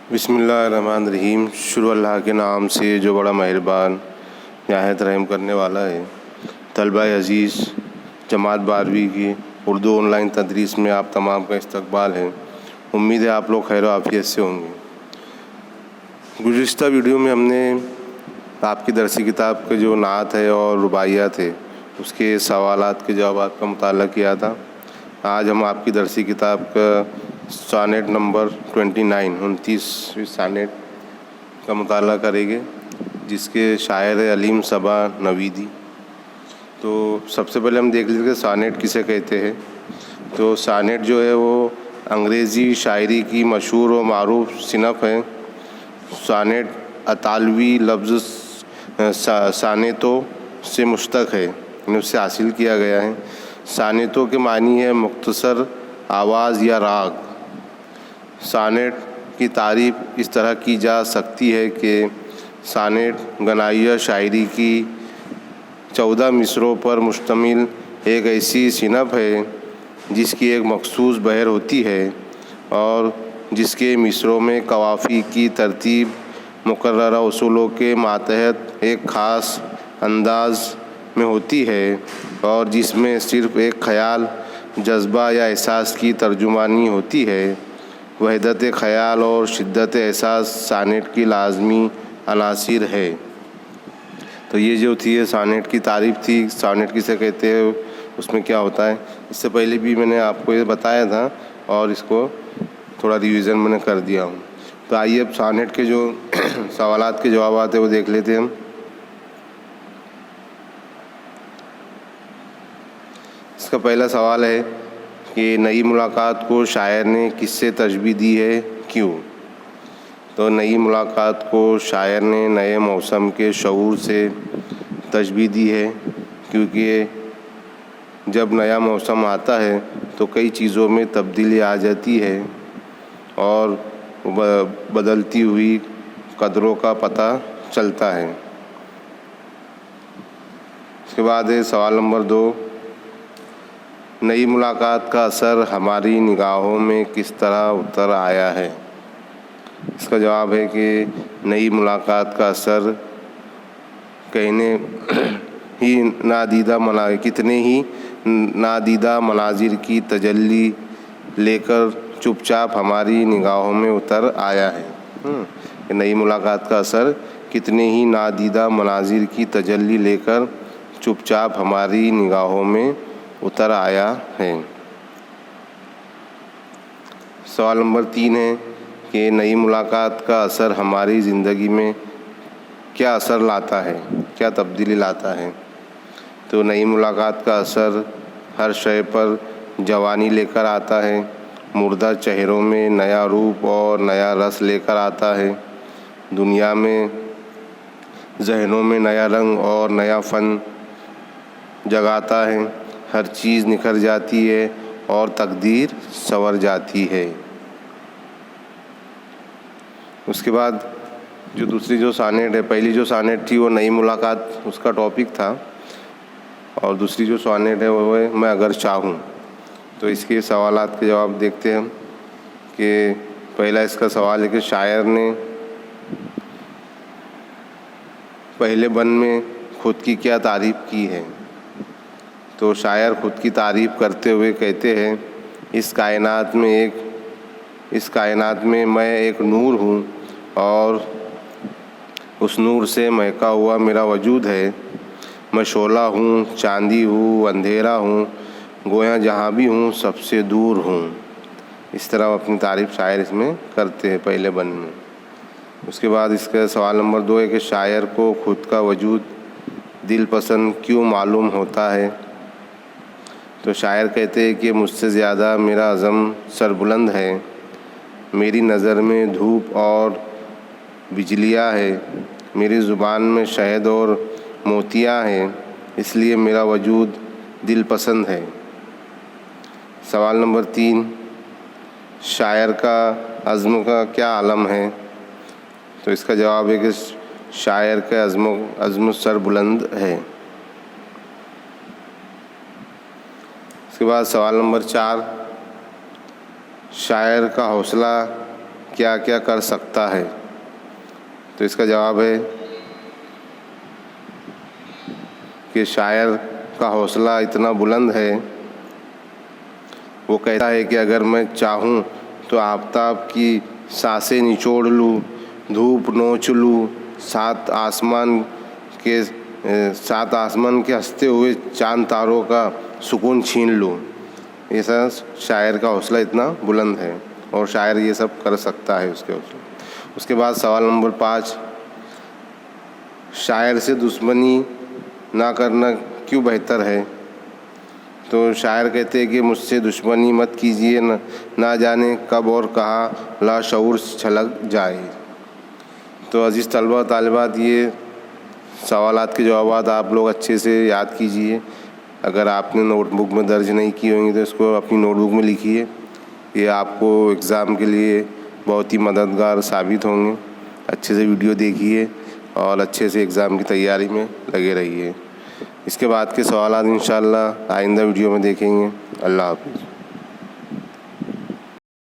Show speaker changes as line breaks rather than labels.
बिस्मिल्लाहिर्रहमानिर्रहीम। शुरू अल्लाह के नाम से जो बड़ा मेहरबान निहायत रहम करने वाला है। तलबा अज़ीज़, जमात 12वीं की उर्दू ऑनलाइन तदरीस में आप तमाम का इस्तकबाल है। उम्मीद है आप लोग खैर आफियत से होंगे। गुज़िश्ता वीडियो में हमने आपकी दरसी किताब के जो नात है और रुबाइयात है उसके सवालात के जवाब का मुताला किया था। आज हम आपकी दरसी किताब का सानेट नंबर 29 सानेट का मुताला करेंगे, जिसके शायर है अलीम सबा नवीदी। तो सबसे पहले हम देख लीजिए कि सानेट किसे कहते हैं। तो सानेट जो है वो अंग्रेज़ी शायरी की मशहूर और मारूफ सिनफ़ है। सानेट अतालवी लफ्ज़ सानेतो से मुश्तक़ है, उससे हासिल किया गया है। सानेतो के मानी है मुख्तसर आवाज़ या राग। सानेट की तारीफ़ इस तरह की जा सकती है कि सानेट गनाइया शायरी की 14 मिसरों पर मुश्तमिल एक ऐसी सिनफ़ है जिसकी एक मखसूस बहर होती है और जिसके मिसरों में कवाफ़ी की तरतीब मुकर्ररा उसूलों के मातहत एक ख़ास अंदाज़ में होती है और जिसमें सिर्फ़ एक ख़याल, जज्बा या एहसास की तर्जुमानी होती है। वहदत ख़याल और शिद्दत एहसास सानेट की लाज़मी अनासिर है। तो ये जो थी सानेट की तारीफ़ थी। सानेट किसे कहते हैं, उसमें क्या होता है, इससे पहले भी मैंने आपको ये बताया था और इसको थोड़ा रिवीज़न मैंने कर दिया हूँ। तो आइए अब सानेट के जो सवालात के जवाब हैं वो देख लेते हैं हम। इसका पहला सवाल है कि नई मुलाकात को शायर ने किससे तशबीह दी है, क्यों। तो नई मुलाकात को शायर ने नए मौसम के शऊर से तशबीह दी है, क्योंकि जब नया मौसम आता है तो कई चीज़ों में तब्दीली आ जाती है और बदलती हुई कदरों का पता चलता है। इसके बाद है सवाल नंबर 2, नई मुलाकात का असर हमारी निगाहों में किस तरह उतर आया है। इसका जवाब है कि नई मुलाकात का असर कितने ही नादीदा मनाजिर की तजल्ली लेकर चुपचाप हमारी निगाहों में उतर आया है। नई मुलाकात का असर कितने ही नादीदा मनाजिर की तजल्ली लेकर चुपचाप हमारी निगाहों में उतर आया है। सवाल नंबर 3 है कि नई मुलाकात का असर हमारी ज़िंदगी में क्या असर लाता है, क्या तब्दीली लाता है। तो नई मुलाकात का असर हर शय पर जवानी लेकर आता है, मुर्दा चेहरों में नया रूप और नया रस लेकर आता है, दुनिया में जहनों में नया रंग और नया फ़न जगाता है, हर चीज़ निखर जाती है और तकदीर संवर जाती है। उसके बाद जो दूसरी जो सानेट है, पहली जो सानेट थी वो नई मुलाकात उसका टॉपिक था और दूसरी जो सानेट है वो है मैं अगर चाहूँ। तो इसके सवालात के जवाब देखते हैं हम कि पहला इसका सवाल है कि शायर ने पहले बंद में खुद की क्या तारीफ़ की है। तो शायर खुद की तारीफ़ करते हुए कहते हैं, इस कायनात में मैं एक नूर हूँ और उस नूर से महका हुआ मेरा वजूद है। मैं शोला हूँ, चांदी हूँ, अंधेरा हूँ, गोया जहाँ भी हूँ सबसे दूर हूँ। इस तरह अपनी तारीफ़ शायर इसमें करते हैं पहले बंद में। उसके बाद इसका सवाल नंबर 2 है कि शायर को खुद का वजूद दिल पसंद क्यों मालूम होता है। तो शायर कहते हैं कि मुझसे ज़्यादा मेरा अज़म सरबुलंद है, मेरी नज़र में धूप और बिजलियाँ है, मेरी ज़ुबान में शहद और मोतियाँ हैं, इसलिए मेरा वजूद दिल पसंद है। सवाल नंबर 3, शायर का अज़्म का क्या आलम है। तो इसका जवाब है कि शायर का अज़्म सरबुलंद है। इसके बाद सवाल नंबर 4, शायर का हौसला क्या क्या कर सकता है? तो इसका जवाब है कि शायर का हौसला इतना बुलंद है, वो कहता है कि अगर मैं चाहूँ तो आफताब की सांसें निचोड़ लूँ, धूप नोच लूँ, सात आसमान के हंसते हुए चांद तारों का सुकून छीन लूँ। ऐसा शायर का हौसला इतना बुलंद है और शायर ये सब कर सकता है उसके हौसले। उसके बाद सवाल नंबर 5, शायर से दुश्मनी ना करना क्यों बेहतर है? तो शायर कहते हैं कि मुझसे दुश्मनी मत कीजिए, ना जाने कब और कहाँ लाशऊर छलक जाए। तो अजीज़ तलबा तालिबात, ये सवालात के जवाब आप लोग अच्छे से याद कीजिए। अगर आपने नोटबुक में दर्ज नहीं की होंगी तो इसको अपनी नोटबुक में लिखिए। ये आपको एग्ज़ाम के लिए बहुत ही मददगार साबित होंगे। अच्छे से वीडियो देखिए और अच्छे से एग्ज़ाम की तैयारी में लगे रहिए। इसके बाद के सवालात इंशाअल्लाह आइंदा वीडियो में देखेंगे। अल्लाह हाफ़िज़।